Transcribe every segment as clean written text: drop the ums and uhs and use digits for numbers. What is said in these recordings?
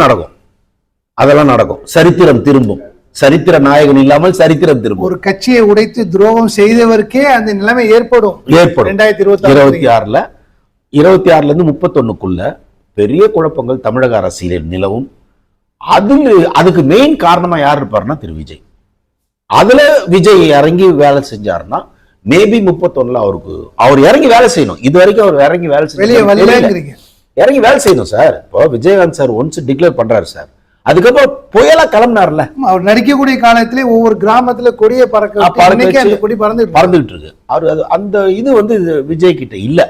நடக்கும், அதெல்லாம் நடக்கும். சரித்திரம் திரும்பும். சரித்திர நாயகன் இல்லாமல் சரித்திரம் திரும்பும். ஒரு கட்சியை உடைத்து துரோகம் செய்தவருக்கே அந்த நிலைமை ஏற்படும். 2026ல 26ல இருந்து 31க்குள்ள பெரிய குழப்பங்கள் தமிழக அரசியலில் நிலவும். அதுக்கு மெயின் காரணமா யார் இருப்பாருன்னா திரு விஜய். அதுல விஜய் இறங்கி வேலை செஞ்சாருன்னா மேபி 31ல அவர் இறங்கி வேலை செய்யணும். இது வரைக்கும் அவர் இறங்கி வேலை செய்யணும், இறங்கி வேலை செய்யணும் சார். இப்போ விஜயகாந்த் சார் ஒன்ஸ் டிக்ளேர் பண்றாரு சார், அதுக்கப்புறம் புயலா கிளம்பினார்ல. அவர் நடிக்கக்கூடிய காலத்திலே ஒவ்வொரு கிராமத்துல கொடியை கொடி பறந்துட்டு இருக்கு. அவர் அந்த இது விஜய் கிட்ட இல்ல.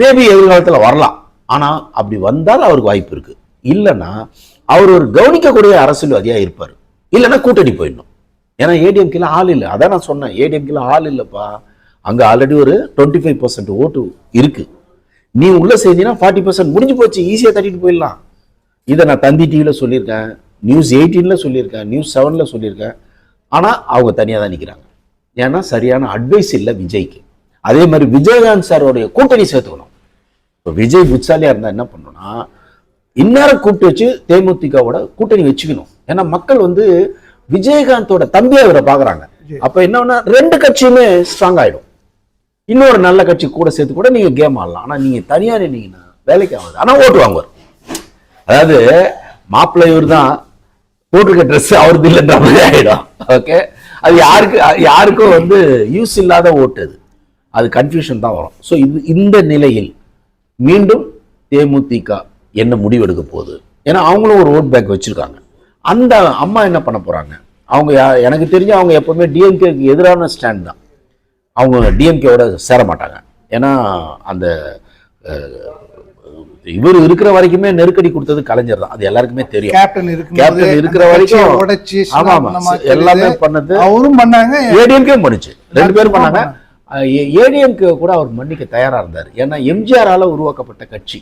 மேபி எதிர்காலத்துல வரலாம். ஆனா அப்படி வந்தால் அவருக்கு வாய்ப்பு இருக்கு. இல்லைன்னா அவர் ஒரு கவனிக்கக்கூடிய அரசியல்வாதியா இருப்பார். இல்லைன்னா கூட்டணி போயிடணும். ஏன்னா ஏடிஎம்கேல ஆள் இல்லை. அதான் நான் சொன்னேன், ஏடிஎம்கேல ஆள் இல்லப்பா. அங்க ஆல்ரெடி ஒரு 25% ஓட்டு இருக்கு. நீ உள்ள செஞ்சீங்கன்னா 40% முடிஞ்சு போச்சு, ஈஸியா தட்டிட்டு போயிடலாம். இதை நான் தந்தி டிவியில சொல்லியிருக்கேன், நியூஸ் 18ல சொல்லியிருக்கேன், நியூஸ் 7ல சொல்லியிருக்கேன். ஆனா அவங்க தனியா தான் நிற்கிறாங்க. ஏன்னா சரியான அட்வைஸ் இல்லை விஜய்க்கு. அதே மாதிரி விஜயகாந்த் சாரோடைய கூட்டணி சேர்த்துக்கணும். இப்போ விஜய் புட்சாலியா இருந்தா என்ன பண்ணணும்னா இந்நேரம் கூப்பிட்டு வச்சு தேமுதிகவோட கூட்டணி வச்சுக்கணும். ஏன்னா மக்கள் விஜயகாந்தோட தம்பியா இவரை பாக்குறாங்க. அப்ப என்ன ரெண்டு கட்சியுமே ஸ்ட்ராங் ஆயிடும். இன்னொரு நல்ல கட்சி கூட சேர்த்து கூட நீங்க கேம் ஆடலாம். ஆனா நீங்க தனியா நின்னீங்கன்னா வேலைக்கு ஆகாது. ஆனா ஓட்டு வாங்குவார். அதாவது மாப்பிள்ளை இவர் தான், போட்டிருக்க ட்ரெஸ் அவருக்கு இல்லைன்ற மாதிரி ஆயிடும். ஓகே, அது யாருக்கும் யூஸ் இல்லாத ஓட்டு. அது கன்ஃபியூஷன் தான் வரும். ஸோ இந்த நிலையில் மீண்டும் தேமுதிக என்ன முடிவெடுக்க போகுது? ஏன்னா அவங்களும் ஒரு ஓட் பேங்க் வச்சிருக்காங்க. அந்த அம்மா என்ன பண்ண போறாங்க? அவங்க எனக்கு தெரிஞ்சு அவங்க எப்பவுமே டிஎம்கேக்கு எதிரான ஸ்டாண்ட் தான். அவங்க டிஎம்கேவோட சேர மாட்டாங்க. ஏன்னா அந்த இவர் இருக்கிற வரைக்குமே நெருக்கடி கொடுத்தது கலைஞர் தான். அது எல்லாருக்குமே தெரியும். கேப்டன் இருக்கிற வரைக்கும் எல்லாமே பண்ணது அவரும் பண்ணாங்க, ஏடிஎம்கே பண்ணுச்சு. ரெண்டு பேரும் பண்ணாங்க. ஏடிஎம்கே கூட அவர் மன்னிக்க தயாரா இருந்தார். ஏன்னா எம்ஜிஆரால உருவாக்கப்பட்ட கட்சி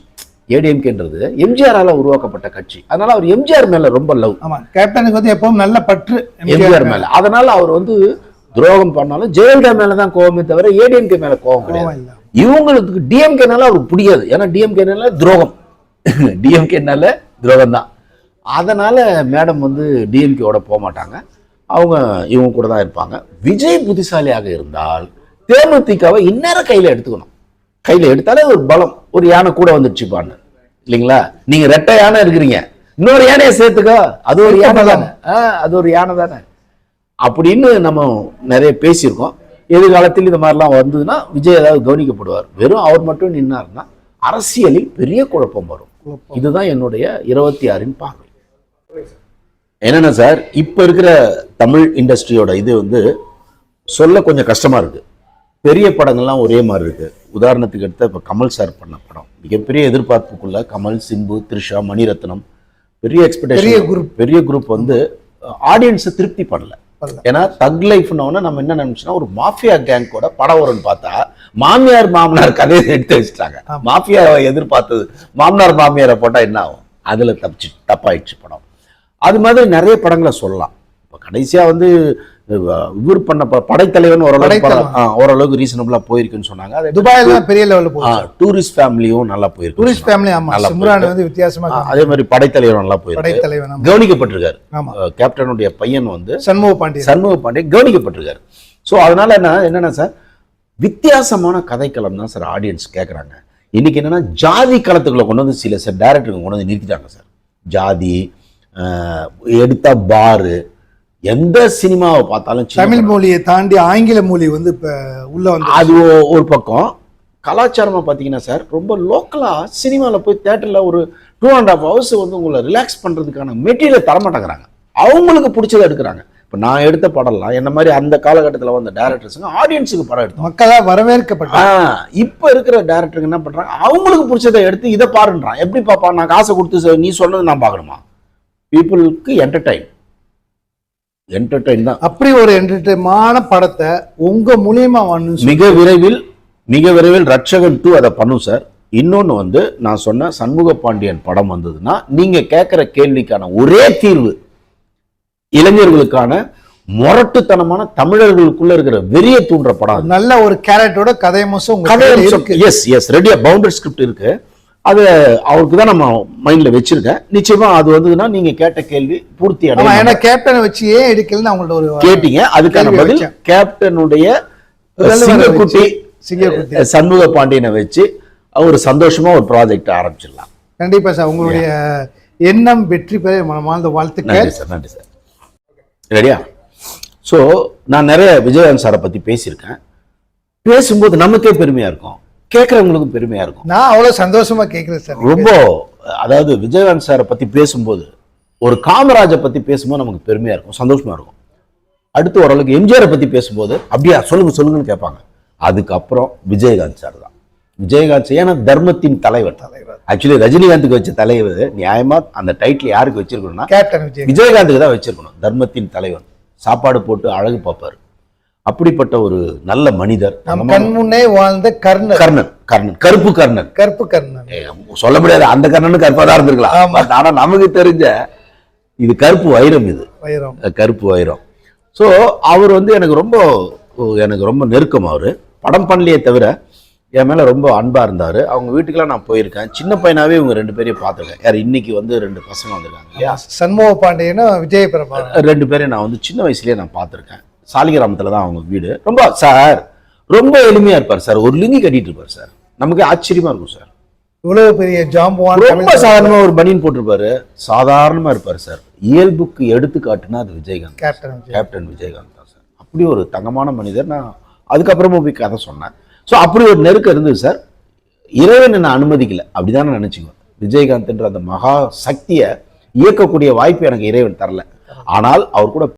ஏடிஎம்கேன்றது, எம்ஜிஆரால உருவாக்கப்பட்ட கட்சி. அதனால அவர் எம்ஜிஆர் மேல ரொம்ப லவ். கேப்டனுக்கு எப்பவும் நல்ல பற்று எம்ஜிஆர் மேல. அதனால அவர் துரோகம் பண்ணாலும் ஜெயலலிதா மேலதான் கோவமே தவிர ஏடிஎம்கே மேல கோவம் கிடையாது. இவங்களுக்கு டிஎம்கேனால அவருக்கு பிடிக்காது. ஏன்னா டிஎம்கேனால துரோகம், டிஎம்கேனால துரோகம் தான். அதனால மேடம் டிஎம்கேவோட போக மாட்டாங்க. இவங்க கூட தான் இருப்பாங்க. விஜய் புத்திசாலியாக இருந்தால் தேமுதிகவை இந்நேரம் கையில எடுத்துக்கணும். கையில எடுத்தாலே ஒரு பலம், ஒரு யானை கூட வந்துடுச்சுப்பான்னு இல்லைங்களா? நீங்க ரெட்டை யானை இருக்கிறீங்க, இன்னொரு யானையை சேர்த்துக்கோ, அது ஒரு யானை தானே, அது ஒரு யானை தானே அப்படின்னு நம்ம நிறைய பேசியிருக்கோம். எதிர்காலத்தில் இந்த மாதிரிலாம் வந்ததுன்னா விஜய் ஏதாவது கவனிக்கப்படுவார். வெறும் அவர் மட்டும் நின்னார்னா அரசியலில் பெரிய குழப்பம் வரும். இதுதான் என்னுடைய 26 பார்வை. என்னன்னா சார், இப்ப இருக்கிற தமிழ் இண்டஸ்ட்ரியோட இது சொல்ல கொஞ்சம் கஷ்டமா இருக்கு. பெரிய படங்கள்லாம் ஒரே மாதிரி இருக்கு. உதாரணத்துக்கு எடுத்த இப்போ கமல் சார் பண்ண படம் மிகப்பெரிய எதிர்பார்ப்புக்குள்ள கமல், சிம்பு, த்ரிஷா, மணிரத்னம், பெரிய எக்ஸ்பெக்டேஷன், பெரிய குரூப் ஆடியன்ஸை திருப்தி பண்ணல. ஏன்னா தக் லைஃப்னோன்னா நம்ம என்ன நினைச்சோம்னா ஒரு மாஃபியா கேங்கோட படம் வரும்னு பார்த்தா மாமியார் மாமனார் கதையை எடுத்து வச்சுட்டாங்க. மாஃபியாவை எதிர்பார்த்தது மாமனார் மாமியாரை போட்டா என்ன ஆகும்? அதுல தப்பாயிடுச்சு படம். அது மாதிரி நிறைய படங்களை சொல்லலாம். இப்போ கடைசியா இவர் பண்ண படைத்தலைவன் ஓரளவுக்கு ரீசனபிளா போயிருக்குன்னு சொன்னாங்க. துபாயில பெரிய லெவல்ல டூரிஸ்ட் ஃபேமிலியும் நல்லா போயிருக்கு. டூரிஸ்ட் ஃபேமிலி வித்தியாசமா. அதே மாதிரி படைத்தலைவன் நல்லா போயிருக்கு, கவனிக்கப்பட்டிருக்காரு. கேப்டனுடைய பையன் சண்முக பாண்டியன் கவனிக்கப்பட்டிருக்காரு. ஸோ அதனால என்னன்னா சார், வித்தியாசமான கதைக்களம் தான் சார் ஆடியன்ஸ் கேட்குறாங்க. இன்னைக்கு என்னன்னா ஜாதி களத்துக்குள்ள கொண்டு சில சார் டைரக்டருங்க கொண்டு நிறுத்திட்டாங்க சார். ஜாதி எடுத்தா பாரு, எந்த சினிமாவை பார்த்தாலும் தமிழ் மொழியை தாண்டி ஆங்கில மொழி இப்ப உள்ள அது ஒரு பக்கம். கலாச்சாரமா பாத்தீங்கன்னா சார், ரொம்ப லோக்கலா சினிமாவில் போய் தியேட்டர்ல ஒரு 2.5 hours உங்களை ரிலாக்ஸ் பண்றதுக்கான மெட்டீரியலை தரமாட்டேங்கிறாங்க. அவங்களுக்கு பிடிச்சதை எடுக்கிறாங்க. இப்ப நான் எடுத்த படம்லாம் என்ன மாதிரி அந்த காலகட்டத்தில் வந்த டைரக்டர்ஸுங்க ஆடியன்ஸுக்கு படம் எடுத்தோம், மக்களா வரவேற்கப்பட்ட. இப்ப இருக்கிற டைரக்டருங்க என்ன பண்றாங்க, அவங்களுக்கு பிடிச்சதை எடுத்து இதை பாருன்றான். எப்படி பாப்பா? நான் காசை கொடுத்து நீ சொல்றது நான் பார்க்கணுமா? பீப்புளுக்கு என்டர்டைன் தான். அப்படி ஒரு என்டர்டைன்மான படத்தை உங்க மூலியமா மிக விரைவில் ரட்சகன் 2 அதை பண்ணும் சார். இன்னொன்னு நான் சொன்ன சண்முக பாண்டியன் படம் வந்ததுன்னா நீங்க கேட்கிற கேள்விக்கான ஒரே தீர்வு இளைஞர்களுக்கான முரட்டுத்தனமான தமிழர்களுக்குள்ள இருக்கிற வெறிய தூண்டுற படம். நல்ல ஒரு கேரக்டரோட கதையம்சம் ரெடியா பவுண்டரி ஸ்கிரிப்ட் இருக்கு. அது அவருக்கு தான் நம்ம மைண்ட்ல வச்சிருக்கேன். நிச்சயமா அது வந்ததுன்னா நீங்க கேட்ட கேள்வி பூர்த்தி ஆமா, அடையும். ஏன்னா கேப்டன் வச்சு ஏன் எடுக்கலன்னு அவங்கள்ட்ட ஒரு கேட்டீங்க, அதுக்கான கேள்வி பதில் வச்சேன். கேப்டனுடைய முதல்வரை சிங்கக்குட்டி சிங்கக்குட்டி. சண்முக பாண்டியனை வச்சு ஒரு சந்தோஷமா ஒரு ப்ராஜெக்ட் ஆரம்பிச்சிடலாம். கண்டிப்பா சார், உங்களுடைய எண்ணம் வெற்றி பெற மனமார்ந்த வாழ்த்துக்கள். நன்றி சார், நன்றி சார். ரெடியா? ஸோ நான் நிறைய விஜயகாந்த் சாரை பத்தி பேசியிருக்கேன். பேசும்போது நமக்கே பெருமையா இருக்கும், கேட்கறவங்களுக்கும் பெருமையா இருக்கும். நான் அவ்வளவு சந்தோஷமா கேட்கிறேன் சார். ரொம்ப அதாவது விஜயகாந்த் சாரை பத்தி பேசும்போது, ஒரு காமராஜை பத்தி பேசும்போது நமக்கு பெருமையா இருக்கும், சந்தோஷமா இருக்கும். அடுத்து ஓரளவுக்கு எம்ஜிஆரை பத்தி பேசும்போது அப்படியா சொல்லுங்க சொல்லுங்கன்னு கேட்பாங்க. அதுக்கப்புறம் விஜயகாந்த் சார் தான். விஜயகாந்த் ஏன்னா தர்மத்தின் தலைவர். ஆக்சுவலி ரஜினிகாந்துக்கு வச்ச தலைவர் நியாயமா அந்த டைட்டில் யாருக்கு வச்சிருக்கணும்னா கேப்டன் விஜயகாந்துக்கு தான் வச்சிருக்கணும். தர்மத்தின் தலைவர், சாப்பாடு போட்டு அழகு பார்ப்பாரு. அப்படிப்பட்ட ஒரு நல்ல மனிதர். நம் கண் முன்னே வாழ்ந்த கர்ணன். கர்ணன், கர்ணன், கருப்பு கர்ணன். கருப்பு கர்ணன் சொல்ல முடியாது, அந்த கர்ணனும் கருப்பா தான் இருந்திருக்கலாம். ஆனா நமக்கு தெரிஞ்ச இது கருப்பு வைரம், இது வைரம், கருப்பு வைரம். ஸோ அவர் எனக்கு ரொம்ப நெருக்கம். அவரு படம் பண்ணலையே தவிர என் மேல ரொம்ப அன்பா இருந்தாரு. அவங்க வீட்டுக்கெல்லாம் நான் போயிருக்கேன். சின்ன பையனாவே இவங்க 2 பேரையும் பார்த்துருக்கேன். யார் இன்னைக்கு 2 பசங்க வந்திருக்காங்க இல்லையா, சண்முக பாண்டியனும் விஜய பிரபா. 2 பேரையும் நான் சின்ன வயசுலயே நான் பார்த்துருக்கேன். சாலிகிராமத்துல தான் அவங்க வீடு. ரொம்ப எளிமையா இருப்பார் சார். ஒரு லுங்கி கட்டிட்டு இருப்பார் சார். நமக்கு ஆச்சரியமா இருக்கும் சார். இவ்வளவு பெரிய ஜாம்பவான், ரொம்ப சாதாரணமா ஒரு பனியன் போட்டிருப்பாரு, சாதாரணமா இருப்பாரு சார். இயல்புக்கு எடுத்துக்காட்டுனா அது விஜயகாந்த், கேப்டன் விஜயகாந்த் தான் சார். அப்படி ஒரு தங்கமான மனிதர். நான் அதுக்கப்புறமா போய் கதை சொன்னேன். ஸோ அப்படி ஒரு நெருக்கம் இருந்தது சார். இறைவன் என்ன அனுமதிக்கல, அப்படிதான் நான் நினைச்சுக்குவேன். விஜயகாந்த்ன்ற அந்த மகா சக்தியை இயக்கக்கூடிய வாய்ப்பு எனக்கு இறைவன் தரல. ஆனால் அவர் கூட